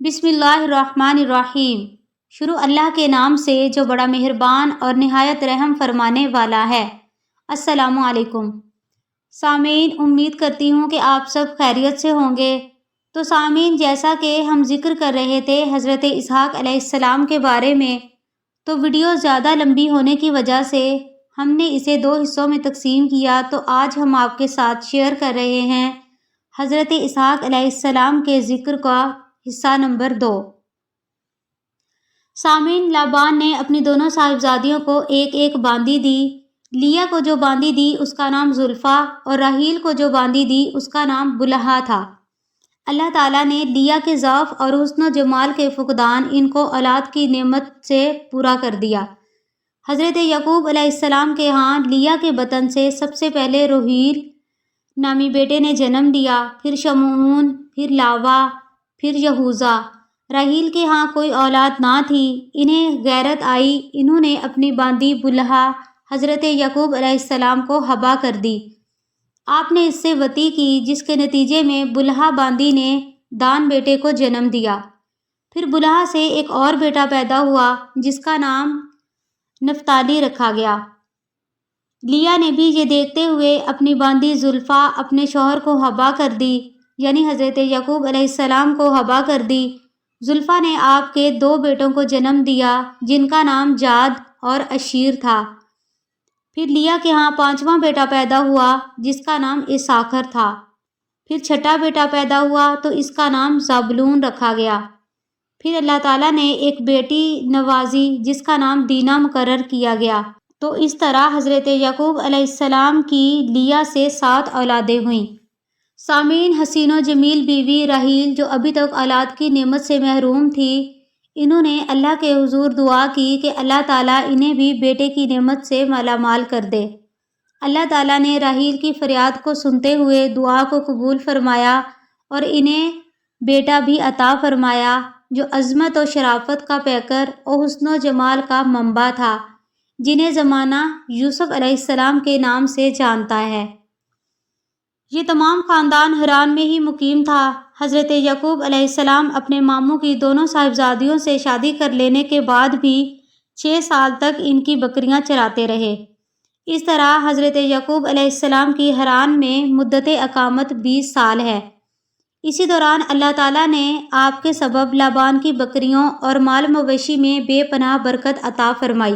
بسم اللہ الرحمن الرحیم۔ شروع اللہ کے نام سے جو بڑا مہربان اور نہایت رحم فرمانے والا ہے۔ السلام علیکم سامعین، امید کرتی ہوں کہ آپ سب خیریت سے ہوں گے۔ تو سامعین، جیسا کہ ہم ذکر کر رہے تھے حضرت اسحاق علیہ السلام کے بارے میں، تو ویڈیو زیادہ لمبی ہونے کی وجہ سے ہم نے اسے 2 حصوں میں تقسیم کیا۔ تو آج ہم آپ کے ساتھ شیئر کر رہے ہیں حضرت اسحاق علیہ السلام کے ذکر کا حصہ نمبر 2۔ سامعین، لابان نے اپنی دونوں صاحبزادیوں کو ایک ایک باندی دی۔ لیا کو جو باندی دی اس کا نام زلفا، اور راحیل کو جو باندی دی اس کا نام بلہا تھا۔ اللہ تعالیٰ نے لیا کے ضعف اور حسن و جمال کے فقدان ان کو اولاد کی نعمت سے پورا کر دیا۔ حضرت یعقوب علیہ السلام کے ہاں لیا کے بطن سے سب سے پہلے روحیل نامی بیٹے نے جنم لیا، پھر شمعون، پھر لاوا، پھر یہوذا۔ راحیل کے ہاں کوئی اولاد نہ تھی۔ انہیں غیرت آئی، انہوں نے اپنی باندی بلہا حضرت یعقوب علیہ السلام کو ہبا کر دی۔ آپ نے اس سے وطی کی، جس کے نتیجے میں بلہا باندی نے دان بیٹے کو جنم دیا۔ پھر بلہا سے ایک اور بیٹا پیدا ہوا جس کا نام نفتالی رکھا گیا۔ لیا نے بھی یہ دیکھتے ہوئے اپنی باندی زلفا اپنے شوہر کو ہبا کر دی، یعنی حضرت یعقوب علیہ السلام کو ہبا کر دی۔ زلفا نے آپ کے 2 بیٹوں کو جنم دیا جن کا نام جاد اور اشیر تھا۔ پھر لیا کے ہاں 5واں بیٹا پیدا ہوا جس کا نام اساکر تھا۔ پھر 6واں بیٹا پیدا ہوا تو اس کا نام زابلون رکھا گیا۔ پھر اللہ تعالیٰ نے ایک بیٹی نوازی جس کا نام دینا مقرر کیا گیا۔ تو اس طرح حضرت یعقوب علیہ السلام کی لیا سے 7 اولادیں ہوئیں۔ سامعین، حسین و جمیل بیوی راحیل جو ابھی تک اولاد کی نعمت سے محروم تھی، انہوں نے اللہ کے حضور دعا کی کہ اللہ تعالیٰ انہیں بھی بیٹے کی نعمت سے مالا مال کر دے۔ اللہ تعالیٰ نے راحیل کی فریاد کو سنتے ہوئے دعا کو قبول فرمایا اور انہیں بیٹا بھی عطا فرمایا جو عظمت و شرافت کا پیکر اور حسن و جمال کا منبع تھا، جنہیں زمانہ یوسف علیہ السلام کے نام سے جانتا ہے۔ یہ تمام خاندان حران میں ہی مقیم تھا۔ حضرت یعقوب علیہ السلام اپنے ماموں کی دونوں صاحبزادیوں سے شادی کر لینے کے بعد بھی 6 سال تک ان کی بکریاں چراتے رہے۔ اس طرح حضرت یعقوب علیہ السلام کی حران میں مدت اقامت 20 سال ہے۔ اسی دوران اللہ تعالیٰ نے آپ کے سبب لابان کی بکریوں اور مال مویشی میں بے پناہ برکت عطا فرمائی۔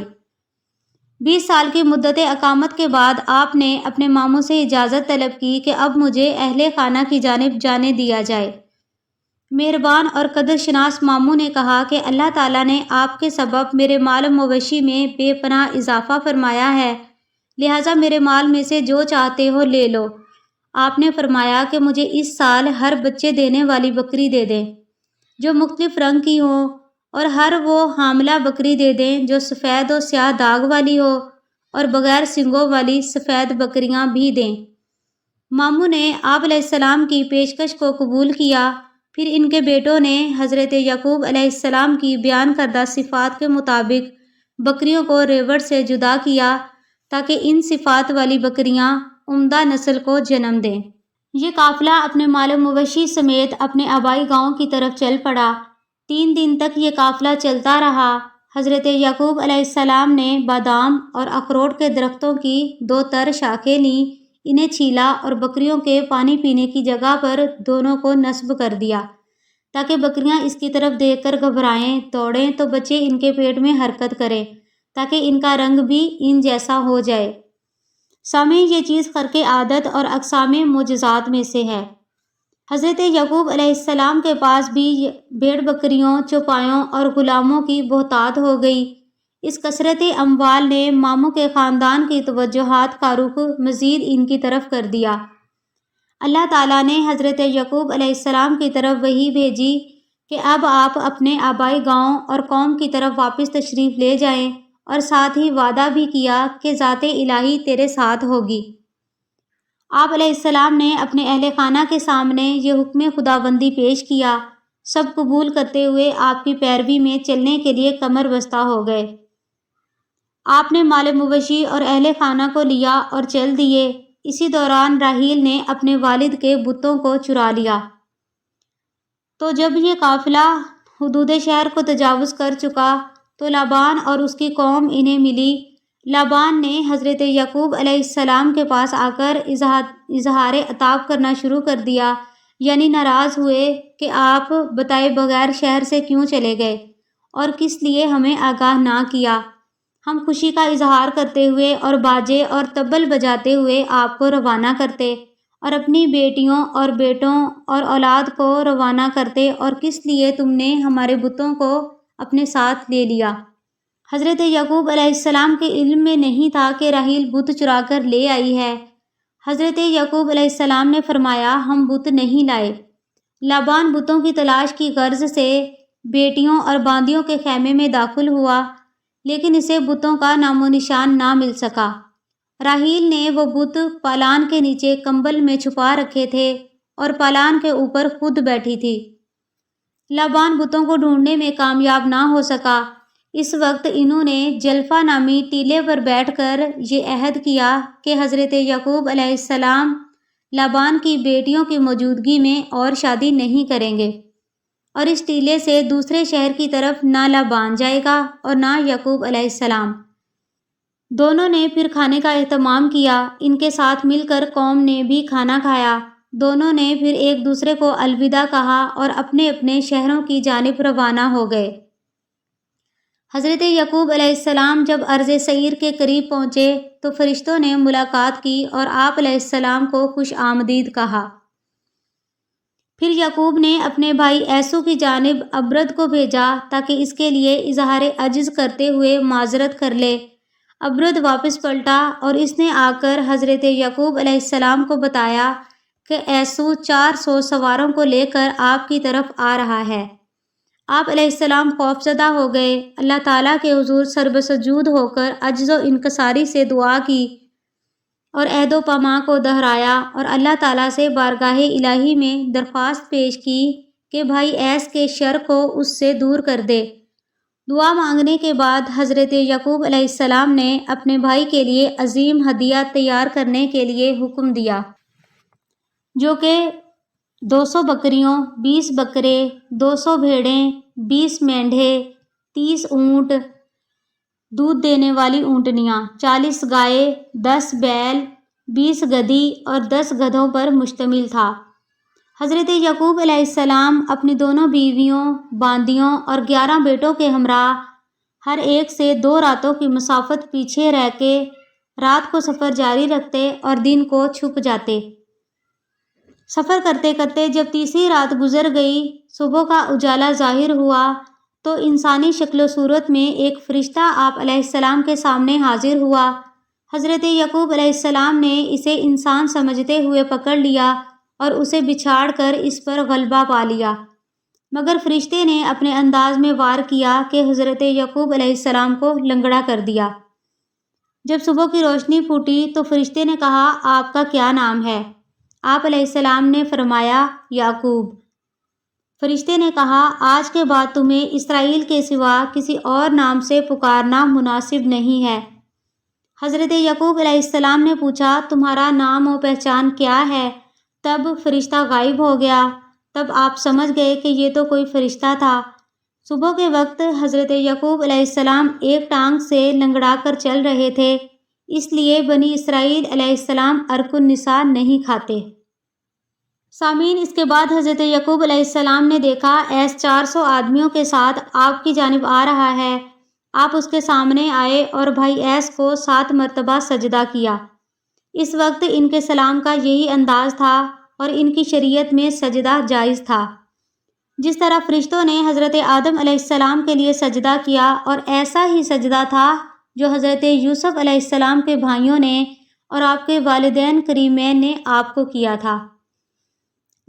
20 سال کی مدت اقامت کے بعد آپ نے اپنے ماموں سے اجازت طلب کی کہ اب مجھے اہل خانہ کی جانب جانے دیا جائے۔ مہربان اور قدر شناس ماموں نے کہا کہ اللہ تعالیٰ نے آپ کے سبب میرے مال مویشی میں بے پناہ اضافہ فرمایا ہے، لہٰذا میرے مال میں سے جو چاہتے ہو لے لو۔ آپ نے فرمایا کہ مجھے اس سال ہر بچے دینے والی بکری دے دیں جو مختلف رنگ کی ہو، اور ہر وہ حاملہ بکری دے دیں جو سفید و سیاہ داغ والی ہو، اور بغیر سنگوں والی سفید بکریاں بھی دیں۔ ماموں نے آپ علیہ السلام کی پیشکش کو قبول کیا۔ پھر ان کے بیٹوں نے حضرت یعقوب علیہ السلام کی بیان کردہ صفات کے مطابق بکریوں کو ریوڑ سے جدا کیا تاکہ ان صفات والی بکریاں عمدہ نسل کو جنم دیں۔ یہ قافلہ اپنے مال و مویشی سمیت اپنے آبائی گاؤں کی طرف چل پڑا۔ 3 دن تک یہ قافلہ چلتا رہا۔ حضرت یعقوب علیہ السلام نے بادام اور اخروٹ کے درختوں کی 2 تر شاخیں لیں، انہیں چھیلا اور بکریوں کے پانی پینے کی جگہ پر دونوں کو نصب کر دیا تاکہ بکریاں اس کی طرف دیکھ کر گھبرائیں، دوڑیں تو بچے ان کے پیٹ میں حرکت کریں تاکہ ان کا رنگ بھی ان جیسا ہو جائے۔ سامعین، یہ چیز خرق عادت اور اقسام معجزات میں سے ہے۔ حضرت یعقوب علیہ السلام کے پاس بھی بھیڑ بکریوں، چوپایوں اور غلاموں کی بہتات ہو گئی۔ اس کثرت اموال نے ماموں کے خاندان کی توجہات کا رخ مزید ان کی طرف کر دیا۔ اللہ تعالیٰ نے حضرت یعقوب علیہ السلام کی طرف وحی بھیجی کہ اب آپ اپنے آبائی گاؤں اور قوم کی طرف واپس تشریف لے جائیں، اور ساتھ ہی وعدہ بھی کیا کہ ذات الہی تیرے ساتھ ہوگی۔ آپ علیہ السلام نے اپنے اہل خانہ کے سامنے یہ حکم خداوندی پیش کیا۔ سب قبول کرتے ہوئے آپ کی پیروی میں چلنے کے لیے کمر بستہ ہو گئے۔ آپ نے مال مویشی اور اہل خانہ کو لیا اور چل دیے۔ اسی دوران راحیل نے اپنے والد کے بتوں کو چرا لیا۔ تو جب یہ قافلہ حدود شہر کو تجاوز کر چکا تو لابان اور اس کی قوم انہیں ملی۔ لابان نے حضرت یعقوب علیہ السلام کے پاس آ کر اظہار عتاب کرنا شروع کر دیا، یعنی ناراض ہوئے کہ آپ بتائے بغیر شہر سے کیوں چلے گئے اور کس لیے ہمیں آگاہ نہ کیا۔ ہم خوشی کا اظہار کرتے ہوئے اور باجے اور طبل بجاتے ہوئے آپ کو روانہ کرتے اور اپنی بیٹیوں اور بیٹوں اور اولاد کو روانہ کرتے، اور کس لیے تم نے ہمارے بتوں کو اپنے ساتھ لے لیا۔ حضرت یعقوب علیہ السلام کے علم میں نہیں تھا کہ راحیل بت چرا کر لے آئی ہے۔ حضرت یعقوب علیہ السلام نے فرمایا، ہم بت نہیں لائے۔ لابان بتوں کی تلاش کی غرض سے بیٹیوں اور باندیوں کے خیمے میں داخل ہوا، لیکن اسے بتوں کا نام و نشان نہ مل سکا۔ راحیل نے وہ بت پالان کے نیچے کمبل میں چھپا رکھے تھے اور پالان کے اوپر خود بیٹھی تھی۔ لابان بتوں کو ڈھونڈنے میں کامیاب نہ ہو سکا۔ اس وقت انہوں نے جلفا نامی ٹیلے پر بیٹھ کر یہ عہد کیا کہ حضرت یعقوب علیہ السلام لابان کی بیٹیوں کی موجودگی میں اور شادی نہیں کریں گے، اور اس ٹیلے سے دوسرے شہر کی طرف نہ لابان جائے گا اور نہ یعقوب علیہ السلام۔ دونوں نے پھر کھانے کا اہتمام کیا۔ ان کے ساتھ مل کر قوم نے بھی کھانا کھایا۔ دونوں نے پھر ایک دوسرے کو الوداع کہا اور اپنے اپنے شہروں کی جانب روانہ ہو گئے۔ حضرت یعقوب علیہ السلام جب ارض سعیر کے قریب پہنچے تو فرشتوں نے ملاقات کی اور آپ علیہ السلام کو خوش آمدید کہا۔ پھر یعقوب نے اپنے بھائی عیسو کی جانب ابرد کو بھیجا تاکہ اس کے لیے اظہار عجز کرتے ہوئے معذرت کر لے۔ ابرد واپس پلٹا اور اس نے آ کر حضرت یعقوب علیہ السلام کو بتایا کہ عیسو 400 سواروں کو لے کر آپ کی طرف آ رہا ہے۔ آپ علیہ السلام خوفزدہ ہو گئے، اللہ تعالیٰ کے حضور سربسجود ہو کر عجز و انکساری سے دعا کی اور عہد و پیمان کو دہرایا اور اللہ تعالیٰ سے بارگاہ الہی میں درخواست پیش کی کہ بھائی عیس کے شر کو اس سے دور کر دے۔ دعا مانگنے کے بعد حضرت یعقوب علیہ السلام نے اپنے بھائی کے لیے عظیم ہدیہ تیار کرنے کے لیے حکم دیا، جو کہ 200 بکریوں، 20 بکرے، 200 بھیڑیں، 20 مینڈھے، 30 اونٹ، دودھ دینے والی اونٹنیاں، 40 گائے، 10 بیل، 20 گدھی اور 10 گدھوں پر مشتمل تھا۔ حضرت یعقوب علیہ السلام اپنی دونوں بیویوں، باندیوں اور 11 بیٹوں کے ہمراہ ہر ایک سے 2 راتوں کی مسافت پیچھے رہ کے رات کو سفر جاری رکھتے اور دن کو چھپ جاتے۔ سفر کرتے کرتے جب تیسری رات گزر گئی، صبح کا اجالا ظاہر ہوا تو انسانی شکل و صورت میں ایک فرشتہ آپ علیہ السلام کے سامنے حاضر ہوا۔ حضرت یعقوب علیہ السلام نے اسے انسان سمجھتے ہوئے پکڑ لیا اور اسے بچھاڑ کر اس پر غلبہ پا لیا، مگر فرشتے نے اپنے انداز میں وار کیا کہ حضرت یعقوب علیہ السلام کو لنگڑا کر دیا۔ جب صبح کی روشنی پھوٹی تو فرشتے نے کہا، آپ کا کیا نام ہے؟ آپ علیہ السلام نے فرمایا، یعقوب۔ فرشتے نے کہا، آج کے بعد تمہیں اسرائیل کے سوا کسی اور نام سے پکارنا مناسب نہیں ہے۔ حضرت یعقوب علیہ السلام نے پوچھا، تمہارا نام و پہچان کیا ہے؟ تب فرشتہ غائب ہو گیا۔ تب آپ سمجھ گئے کہ یہ تو کوئی فرشتہ تھا۔ صبح کے وقت حضرت یعقوب علیہ السلام ایک ٹانگ سے لنگڑا کر چل رہے تھے، اس لیے بنی اسرائیل علیہ السلام عرق النساء نہیں کھاتے۔ سامعین، اس کے بعد حضرت یعقوب علیہ السلام نے دیکھا عیس 400 آدمیوں کے ساتھ آپ کی جانب آ رہا ہے۔ آپ اس کے سامنے آئے اور بھائی عیس کو 7 مرتبہ سجدہ کیا۔ اس وقت ان کے سلام کا یہی انداز تھا اور ان کی شریعت میں سجدہ جائز تھا۔ جس طرح فرشتوں نے حضرت آدم علیہ السلام کے لیے سجدہ کیا، اور ایسا ہی سجدہ تھا جو حضرت یوسف علیہ السلام کے بھائیوں نے اور آپ کے والدین کریمین نے آپ کو کیا تھا۔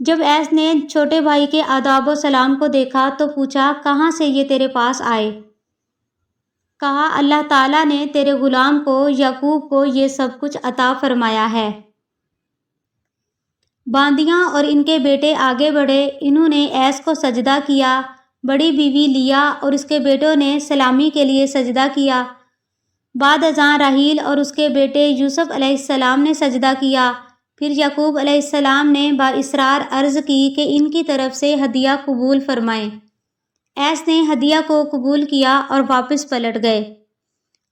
جب عیس نے چھوٹے بھائی کے آداب و سلام کو دیکھا تو پوچھا، کہاں سے یہ تیرے پاس آئے؟ کہا، اللہ تعالیٰ نے تیرے غلام کو یعقوب کو یہ سب کچھ عطا فرمایا ہے۔ باندیاں اور ان کے بیٹے آگے بڑھے، انہوں نے عیس کو سجدہ کیا۔ بڑی بیوی لیا اور اس کے بیٹوں نے سلامی کے لیے سجدہ کیا۔ بعد ازاں راحیل اور اس کے بیٹے یوسف علیہ السلام نے سجدہ کیا۔ پھر یعقوب علیہ السلام نے بااصرار عرض کی کہ ان کی طرف سے ہدیہ قبول فرمائیں۔ ایس نے ہدیہ کو قبول کیا اور واپس پلٹ گئے۔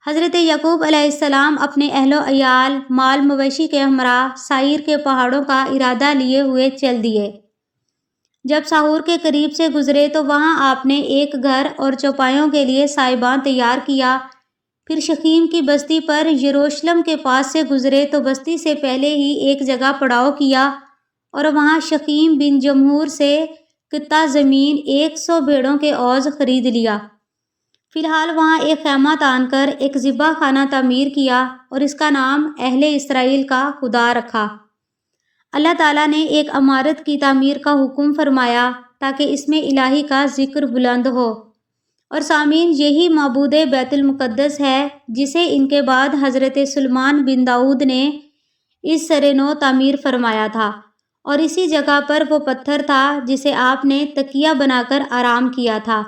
حضرت یعقوب علیہ السلام اپنے اہل و عیال، مال مویشی کے ہمراہ سائر کے پہاڑوں کا ارادہ لیے ہوئے چل دیے۔ جب ساحور کے قریب سے گزرے تو وہاں آپ نے ایک گھر اور چوپایوں کے لیے سائبان تیار کیا۔ پھر شخیم کی بستی پر یروشلم کے پاس سے گزرے تو بستی سے پہلے ہی ایک جگہ پڑاؤ کیا اور وہاں شخیم بن جمہور سے قطع زمین 100 بھیڑوں کے عوض خرید لیا۔ فی الحال وہاں ایک خیمہ تان کر ایک ذبح خانہ تعمیر کیا اور اس کا نام اہل اسرائیل کا خدا رکھا۔ اللہ تعالیٰ نے ایک عمارت کی تعمیر کا حکم فرمایا تاکہ اس میں الہی کا ذکر بلند ہو، اور سامعین یہی معبود بیت المقدس ہے جسے ان کے بعد حضرت سلیمان بن داؤد نے اس سر نو تعمیر فرمایا تھا، اور اسی جگہ پر وہ پتھر تھا جسے آپ نے تکیہ بنا کر آرام کیا تھا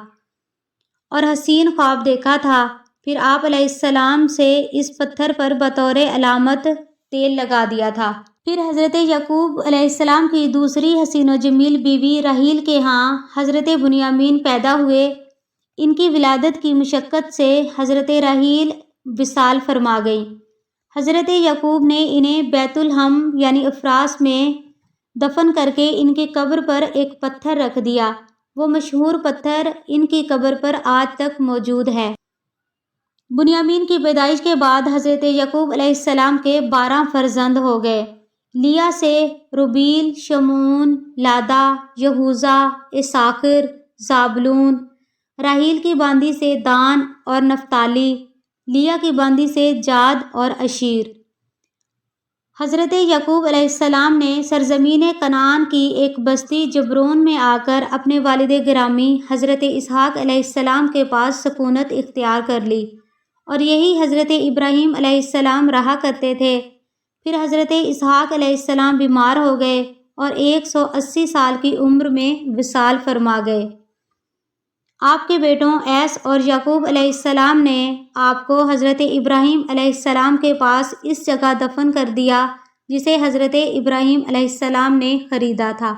اور حسین خواب دیکھا تھا۔ پھر آپ علیہ السلام سے اس پتھر پر بطور علامت تیل لگا دیا تھا۔ پھر حضرت یعقوب علیہ السلام کی دوسری حسین و جمیل بیوی راحیل کے ہاں حضرت بنیامین پیدا ہوئے۔ ان کی ولادت کی مشقت سے حضرت راحیل وصال فرما گئیں۔ حضرت یعقوب نے انہیں بیت الحم یعنی افراس میں دفن کر کے ان کی قبر پر ایک پتھر رکھ دیا۔ وہ مشہور پتھر ان کی قبر پر آج تک موجود ہے۔ بنیامین کی پیدائش کے بعد حضرت یعقوب علیہ السلام کے 12 فرزند ہو گئے۔ لیا سے روبیل، شمعون، لادا، یہوذا، اساکر، زابلون۔ راحیل کی باندی سے دان اور نفتالی۔ لیا کی باندی سے جاد اور عشیر۔ حضرت یعقوب علیہ السلام نے سرزمین کنعان کی ایک بستی جبرون میں آ کر اپنے والد گرامی حضرت اسحاق علیہ السلام کے پاس سکونت اختیار کر لی، اور یہی حضرت ابراہیم علیہ السلام رہا کرتے تھے۔ پھر حضرت اسحاق علیہ السلام بیمار ہو گئے اور 180 سال کی عمر میں وصال فرما گئے۔ آپ کے بیٹوں ایس اور یعقوب علیہ السلام نے آپ کو حضرت ابراہیم علیہ السلام کے پاس اس جگہ دفن کر دیا جسے حضرت ابراہیم علیہ السلام نے خریدا تھا۔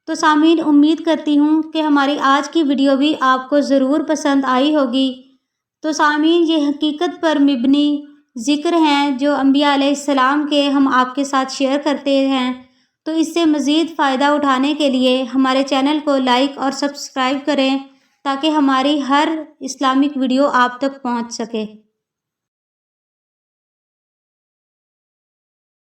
تو سامعین، امید کرتی ہوں کہ ہماری آج کی ویڈیو بھی آپ کو ضرور پسند آئی ہوگی۔ تو سامعین، یہ حقیقت پر مبنی ذکر ہیں جو انبیاء علیہ السلام کے ہم آپ کے ساتھ شیئر کرتے ہیں۔ تو اس سے مزید فائدہ اٹھانے کے لیے ہمارے چینل کو لائک اور سبسکرائب کریں تاکہ ہماری ہر اسلامک ویڈیو آپ تک پہنچ سکے۔